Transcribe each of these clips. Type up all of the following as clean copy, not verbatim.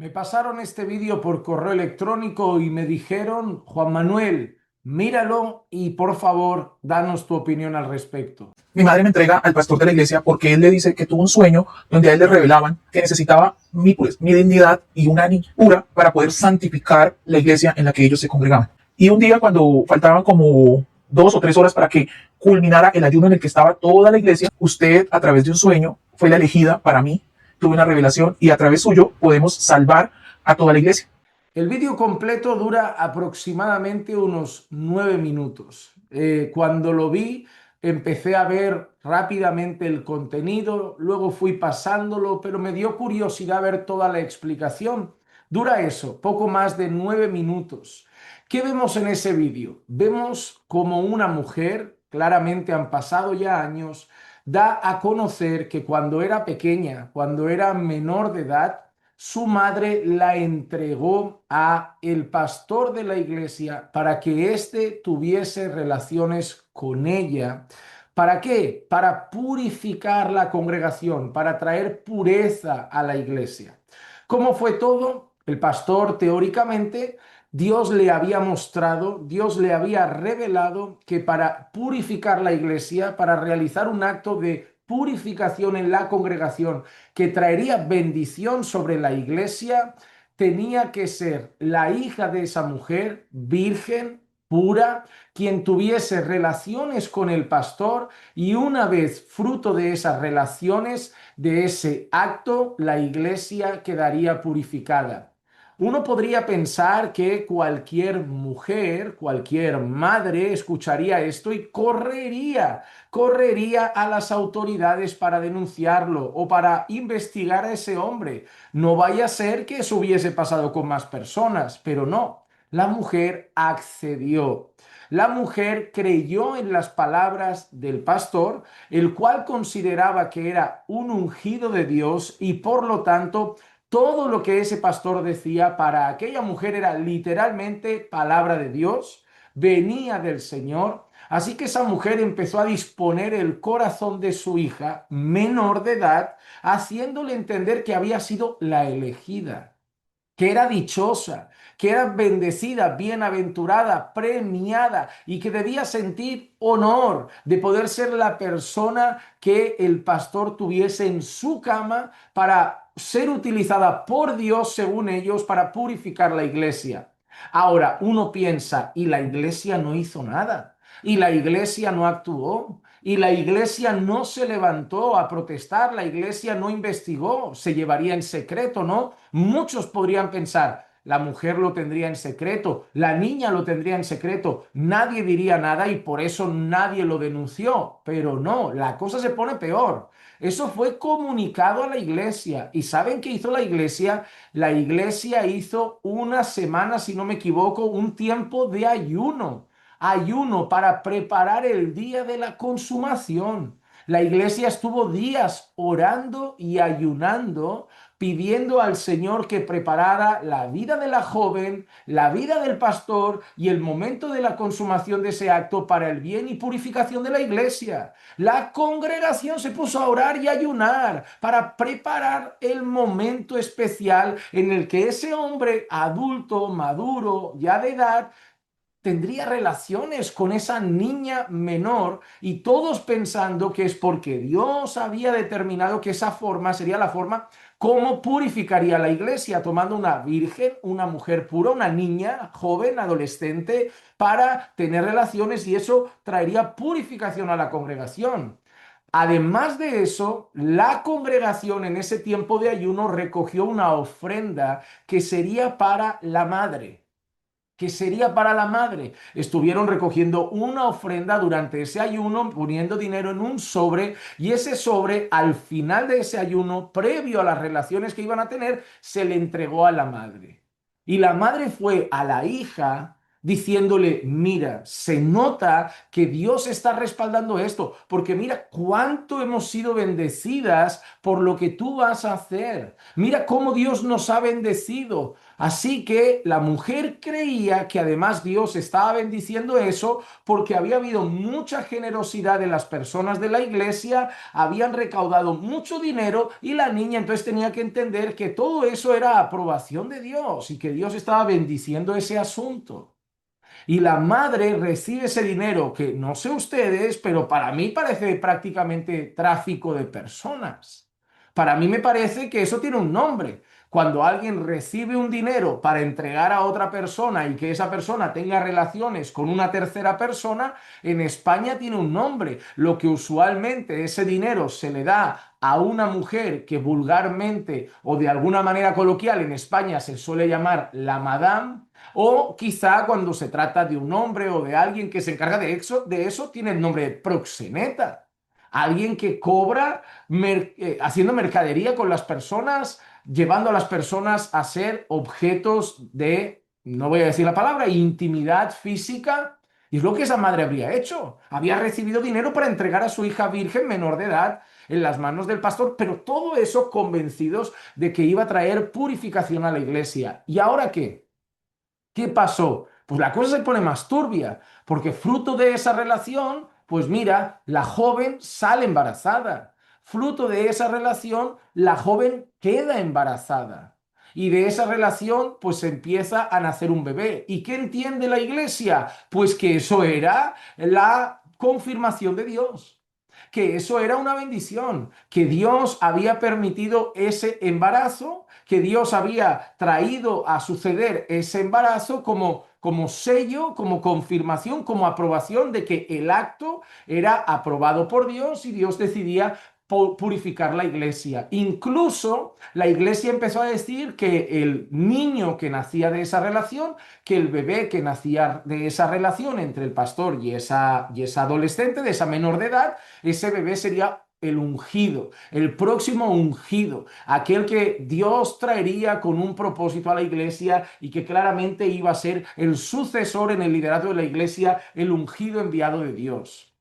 Me pasaron este vídeo por correo electrónico y me dijeron, Juan Manuel, míralo y por favor, danos tu opinión al respecto. Mi madre me entrega al pastor de la iglesia porque él le dice que tuvo un sueño donde a él le revelaban que necesitaba mi dignidad y una niña pura para poder santificar la iglesia en la que ellos se congregaban. Y un día cuando faltaban como 2 o 3 horas para que culminara el ayuno en el que estaba toda la iglesia, usted a través de un sueño fue la elegida para mí, tuve una revelación y a través suyo podemos salvar a toda la iglesia. El vídeo completo dura aproximadamente unos 9 minutos. Cuando lo vi, empecé a ver rápidamente el contenido, luego fui pasándolo, pero me dio curiosidad ver toda la explicación. Dura eso, poco más de 9 minutos. ¿Qué vemos en ese vídeo? Vemos como una mujer, claramente han pasado ya años, da a conocer que cuando era pequeña, cuando era menor de edad, su madre la entregó a el pastor de la iglesia para que éste tuviese relaciones con ella. ¿Para qué? Para purificar la congregación, para traer pureza a la iglesia. ¿Cómo fue todo? El pastor, teóricamente, Dios le había mostrado, Dios le había revelado que para purificar la iglesia, para realizar un acto de purificación en la congregación que traería bendición sobre la iglesia, tenía que ser la hija de esa mujer, virgen, pura, quien tuviese relaciones con el pastor y una vez fruto de esas relaciones, de ese acto, la iglesia quedaría purificada. Uno podría pensar que cualquier mujer, cualquier madre escucharía esto y correría a las autoridades para denunciarlo o para investigar a ese hombre. No vaya a ser que eso hubiese pasado con más personas, pero no. La mujer accedió. La mujer creyó en las palabras del pastor, el cual consideraba que era un ungido de Dios y por lo tanto todo lo que ese pastor decía para aquella mujer era literalmente palabra de Dios, venía del Señor. Así que esa mujer empezó a disponer el corazón de su hija menor de edad, haciéndole entender que había sido la elegida, que era dichosa, que era bendecida, bienaventurada, premiada y que debía sentir honor de poder ser la persona que el pastor tuviese en su cama para ser utilizada por Dios, según ellos, para purificar la iglesia. Ahora, uno piensa, y la iglesia no hizo nada, y la iglesia no actuó, y la iglesia no se levantó a protestar, la iglesia no investigó, se llevaría en secreto, ¿no? Muchos podrían pensar, la mujer lo tendría en secreto, la niña lo tendría en secreto, nadie diría nada y por eso nadie lo denunció, pero no, la cosa se pone peor. Eso fue comunicado a la iglesia. ¿Y saben qué hizo la iglesia? La iglesia hizo una semana, si no me equivoco, un tiempo de ayuno. Ayuno para preparar el día de la consumación. La iglesia estuvo días orando y ayunando, pidiendo al Señor que preparara la vida de la joven, la vida del pastor y el momento de la consumación de ese acto para el bien y purificación de la iglesia. La congregación se puso a orar y ayunar para preparar el momento especial en el que ese hombre adulto, maduro, ya de edad, tendría relaciones con esa niña menor y todos pensando que es porque Dios había determinado que esa forma sería la forma como purificaría la iglesia, tomando una virgen, una mujer pura, una niña joven, adolescente, para tener relaciones y eso traería purificación a la congregación. Además de eso, la congregación en ese tiempo de ayuno recogió una ofrenda que sería para la madre, que sería para la madre. Estuvieron recogiendo una ofrenda durante ese ayuno, poniendo dinero en un sobre y ese sobre al final de ese ayuno, previo a las relaciones que iban a tener, se le entregó a la madre. Y la madre fue a la hija diciéndole, mira, se nota que Dios está respaldando esto, porque mira cuánto hemos sido bendecidas por lo que tú vas a hacer. Mira cómo Dios nos ha bendecido. Así que la mujer creía que además Dios estaba bendiciendo eso porque había habido mucha generosidad de las personas de la iglesia, habían recaudado mucho dinero y la niña entonces tenía que entender que todo eso era aprobación de Dios y que Dios estaba bendiciendo ese asunto. Y la madre recibe ese dinero que no sé ustedes, pero para mí parece prácticamente tráfico de personas. Para mí me parece que eso tiene un nombre. Cuando alguien recibe un dinero para entregar a otra persona y que esa persona tenga relaciones con una tercera persona, en España tiene un nombre. Lo que usualmente ese dinero se le da a una mujer que vulgarmente o de alguna manera coloquial en España se suele llamar la madame, o quizá cuando se trata de un hombre o de alguien que se encarga de eso tiene el nombre de proxeneta. Alguien que cobra haciendo mercadería con las personas, llevando a las personas a ser objetos de, no voy a decir la palabra, intimidad física. Y es lo que esa madre habría hecho. Había recibido dinero para entregar a su hija virgen menor de edad en las manos del pastor, pero todo eso convencidos de que iba a traer purificación a la iglesia. ¿Y ahora qué? ¿Qué pasó? Pues la cosa se pone más turbia, porque fruto de esa relación, pues mira, la joven sale embarazada. Fruto de esa relación, la joven queda embarazada. Y de esa relación, pues empieza a nacer un bebé. ¿Y qué entiende la iglesia? Pues que eso era la confirmación de Dios, que eso era una bendición, que Dios había permitido ese embarazo, que Dios había traído a suceder ese embarazo como sello, como confirmación, como aprobación de que el acto era aprobado por Dios y Dios decidía purificar la iglesia. Incluso la iglesia empezó a decir que el niño que nacía de esa relación, que el bebé que nacía de esa relación entre el pastor y esa adolescente, de esa menor de edad, ese bebé sería el ungido, el próximo ungido, aquel que Dios traería con un propósito a la iglesia y que claramente iba a ser el sucesor en el liderazgo de la iglesia, el ungido enviado de Dios.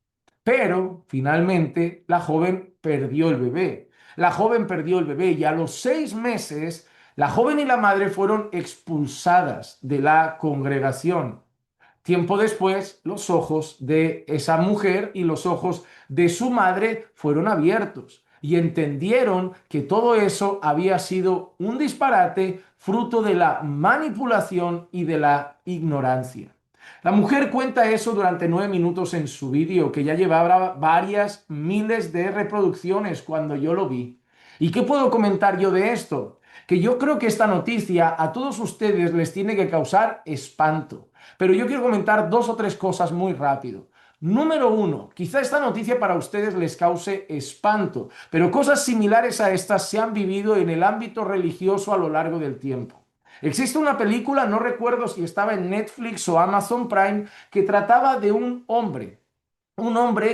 Pero finalmente la joven perdió el bebé. La joven perdió el bebé y a los 6 meses la joven y la madre fueron expulsadas de la congregación. Tiempo después, los ojos de esa mujer y los ojos de su madre fueron abiertos y entendieron que todo eso había sido un disparate fruto de la manipulación y de la ignorancia. La mujer cuenta eso durante 9 minutos en su vídeo, que ya llevaba varias miles de reproducciones cuando yo lo vi. ¿Y qué puedo comentar yo de esto? Que yo creo que esta noticia a todos ustedes les tiene que causar espanto. Pero yo quiero comentar 2 o 3 cosas muy rápido. Número uno, quizá esta noticia para ustedes les cause espanto, pero cosas similares a estas se han vivido en el ámbito religioso a lo largo del tiempo. Existe una película, no recuerdo si estaba en Netflix o Amazon Prime, que trataba de un hombre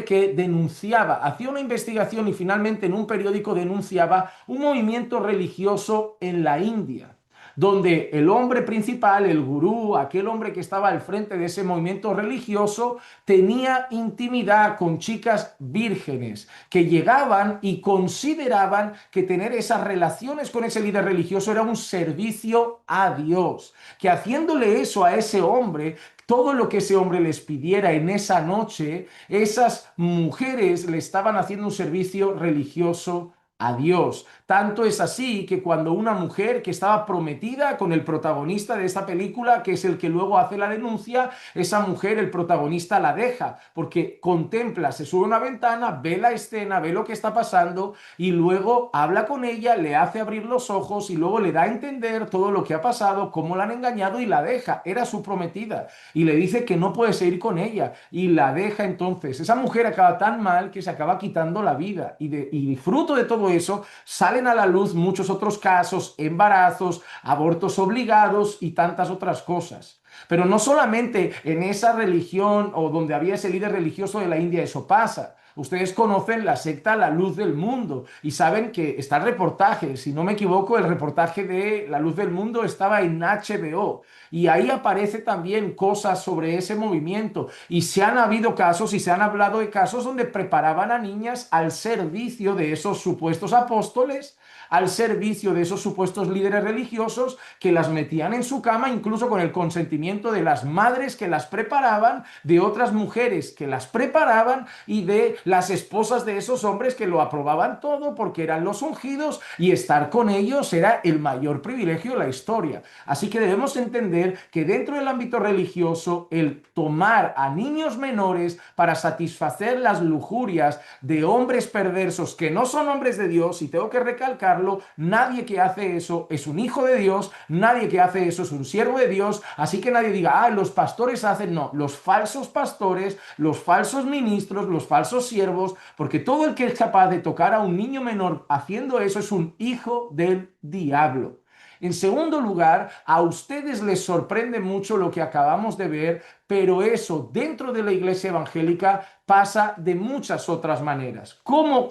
que denunciaba, hacía una investigación y finalmente en un periódico denunciaba un movimiento religioso en la India, donde el hombre principal, el gurú, aquel hombre que estaba al frente de ese movimiento religioso, tenía intimidad con chicas vírgenes que llegaban y consideraban que tener esas relaciones con ese líder religioso era un servicio a Dios, que haciéndole eso a ese hombre, todo lo que ese hombre les pidiera en esa noche, esas mujeres le estaban haciendo un servicio religioso a Dios. Tanto es así que cuando una mujer que estaba prometida con el protagonista de esta película, que es el que luego hace la denuncia, esa mujer, el protagonista, la deja, porque contempla, se sube a una ventana, ve la escena, ve lo que está pasando y luego habla con ella, le hace abrir los ojos y luego le da a entender todo lo que ha pasado, cómo la han engañado y la deja. Era su prometida y le dice que no puede seguir con ella y la deja entonces. Esa mujer acaba tan mal que se acaba quitando la vida y fruto de todo eso salen a la luz muchos otros casos, embarazos, abortos obligados y tantas otras cosas. Pero no solamente en esa religión o donde había ese líder religioso de la India eso pasa. Ustedes conocen la secta La Luz del Mundo y saben que está el reportaje, si no me equivoco, el reportaje de La Luz del Mundo estaba en HBO y ahí aparece también cosas sobre ese movimiento y se han habido casos y se han hablado de casos donde preparaban a niñas al servicio de esos supuestos apóstoles, al servicio de esos supuestos líderes religiosos que las metían en su cama, incluso con el consentimiento de las madres que las preparaban, de otras mujeres que las preparaban y de las esposas de esos hombres que lo aprobaban todo porque eran los ungidos y estar con ellos era el mayor privilegio de la historia. Así que debemos entender que dentro del ámbito religioso, el tomar a niños menores para satisfacer las lujurias de hombres perversos que no son hombres de Dios, y tengo que recalcarlo, nadie que hace eso es un hijo de Dios, nadie que hace eso es un siervo de Dios, así que nadie diga, ah, los pastores hacen, no, los falsos pastores, los falsos ministros, los falsos siervos, porque todo el que es capaz de tocar a un niño menor haciendo eso es un hijo del diablo. En segundo lugar, a ustedes les sorprende mucho lo que acabamos de ver, pero eso dentro de la iglesia evangélica pasa de muchas otras maneras. ¿Cómo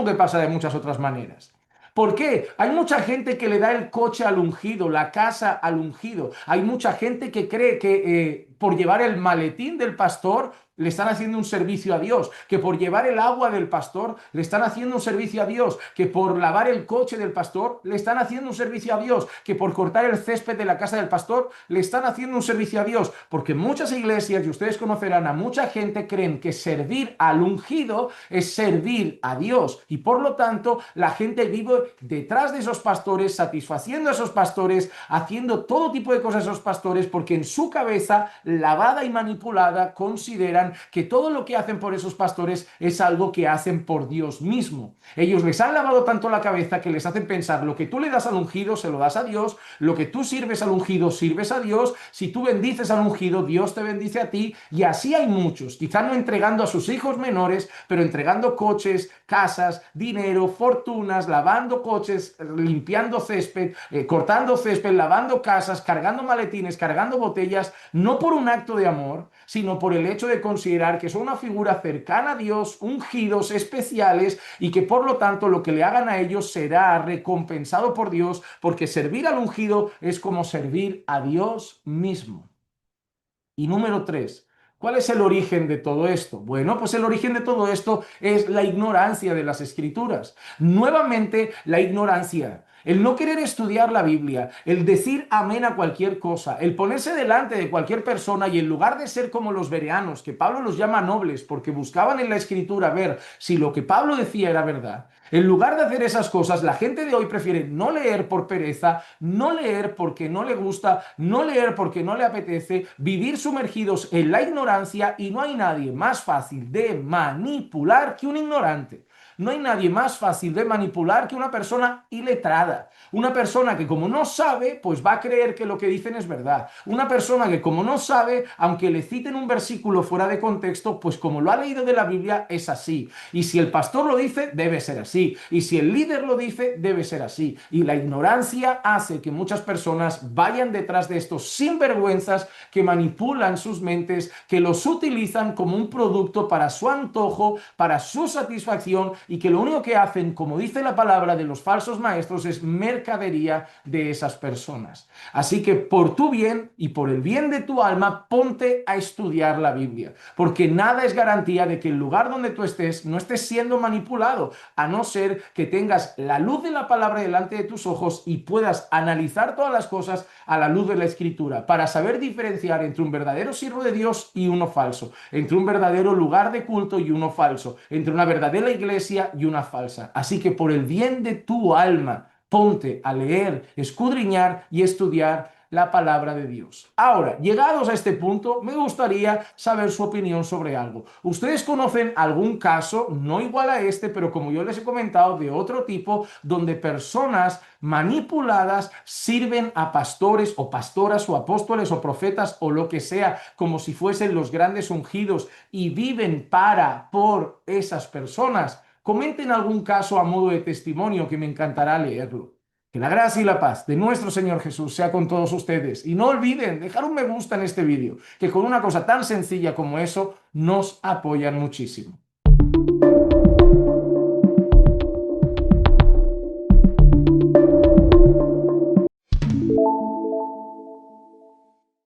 que pasa de muchas otras maneras? ¿Por qué? Hay mucha gente que le da el coche al ungido, la casa al ungido. Hay mucha gente que cree que por llevar el maletín del pastor le están haciendo un servicio a Dios, que por llevar el agua del pastor le están haciendo un servicio a Dios, que por lavar el coche del pastor le están haciendo un servicio a Dios, que por cortar el césped de la casa del pastor le están haciendo un servicio a Dios, porque muchas iglesias, y ustedes conocerán a mucha gente, creen que servir al ungido es servir a Dios, y por lo tanto la gente vive detrás de esos pastores, satisfaciendo a esos pastores, haciendo todo tipo de cosas a esos pastores, porque en su cabeza, lavada y manipulada, consideran que todo lo que hacen por esos pastores es algo que hacen por Dios mismo. Ellos les han lavado tanto la cabeza que les hacen pensar lo que tú le das al ungido se lo das a Dios, lo que tú sirves al ungido sirves a Dios, si tú bendices al ungido Dios te bendice a ti, y así hay muchos, quizá no entregando a sus hijos menores, pero entregando coches, casas, dinero, fortunas, lavando coches, limpiando césped, cortando césped, lavando casas, cargando maletines, cargando botellas, no por un acto de amor, sino por el hecho de considerar que son una figura cercana a Dios, ungidos, especiales, y que por lo tanto lo que le hagan a ellos será recompensado por Dios, porque servir al ungido es como servir a Dios mismo. Y número tres, ¿cuál es el origen de todo esto? Bueno, pues el origen de todo esto es la ignorancia de las escrituras. Nuevamente, la ignorancia. El no querer estudiar la Biblia, el decir amén a cualquier cosa, el ponerse delante de cualquier persona y en lugar de ser como los bereanos, que Pablo los llama nobles porque buscaban en la escritura ver si lo que Pablo decía era verdad, en lugar de hacer esas cosas, la gente de hoy prefiere no leer por pereza, no leer porque no le gusta, no leer porque no le apetece, vivir sumergidos en la ignorancia, y no hay nadie más fácil de manipular que un ignorante. No hay nadie más fácil de manipular que una persona iletrada. Una persona que como no sabe, pues va a creer que lo que dicen es verdad. Una persona que como no sabe, aunque le citen un versículo fuera de contexto, pues como lo ha leído de la Biblia, es así. Y si el pastor lo dice, debe ser así. Y si el líder lo dice, debe ser así. Y la ignorancia hace que muchas personas vayan detrás de estos sinvergüenzas que manipulan sus mentes, que los utilizan como un producto para su antojo, para su satisfacción, y que lo único que hacen, como dice la palabra de los falsos maestros, es mercadería de esas personas. Así que por tu bien y por el bien de tu alma, ponte a estudiar la Biblia, porque nada es garantía de que el lugar donde tú estés no estés siendo manipulado, a no ser que tengas la luz de la palabra delante de tus ojos y puedas analizar todas las cosas a la luz de la Escritura, para saber diferenciar entre un verdadero siervo de Dios y uno falso, entre un verdadero lugar de culto y uno falso, entre una verdadera iglesia y una falsa. Así que por el bien de tu alma, ponte a leer, escudriñar y estudiar la palabra de Dios. Ahora, llegados a este punto, me gustaría saber su opinión sobre algo. ¿Ustedes conocen algún caso, no igual a este, pero como yo les he comentado, de otro tipo, donde personas manipuladas sirven a pastores o pastoras o apóstoles o profetas o lo que sea, como si fuesen los grandes ungidos, y viven por esas personas? Comenten algún caso a modo de testimonio, que me encantará leerlo. Que la gracia y la paz de nuestro Señor Jesús sea con todos ustedes. Y no olviden dejar un me gusta en este vídeo, que con una cosa tan sencilla como eso nos apoyan muchísimo.